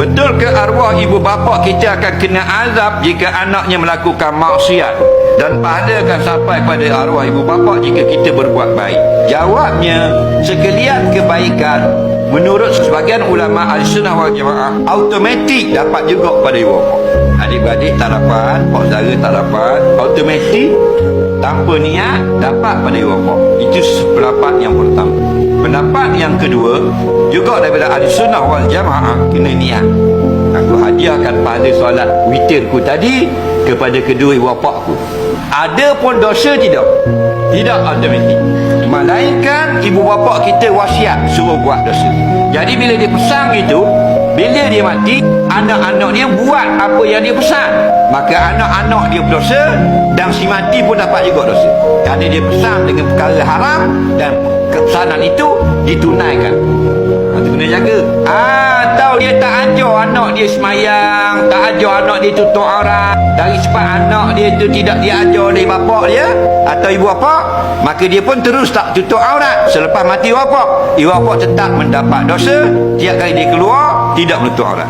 Betul ke arwah ibu bapa kita akan kena azab jika anaknya melakukan maksiat, dan pahala akan sampai pada arwah ibu bapa jika kita berbuat baik? Jawabnya, sekalian kebaikan menurut sebagian ulama Ahlussunnah wal Jamaah automatik dapat juga pada ibu bapa. Adik-beradik tak dapat, pak saudara tak dapat, automatik tanpa niat dapat pada ibu bapa. Itu pendapat yang pertama. Pendapat yang kedua juga daripada Ahlussunnah wal Jamaah, kena niat. Aku hadiahkan pahala solat witirku tadi kepada kedua ibu bapaku. Ada pun dosa tidak? Tidak automatik. Melainkan ibu bapa kita wasiat suruh buat dosa. Jadi bila dia pesan itu, bila dia mati, anak-anak dia buat apa yang dia pesan, maka anak-anak dia berdosa dan si mati pun dapat juga dosa. Kerana dia pesan dengan perkara haram dan kepesanan itu ditunaikan. Itu kena jaga. Atau dia tak ajar anak dia semayang, tak ajar anak dia tutup aurat, dari sebab anak dia itu tidak diajar oleh bapa dia atau ibu bapa, maka dia pun terus tak tutup aurat. Selepas mati ibu bapa tetap mendapat dosa tiap kali dia keluar tidak menutup aurat.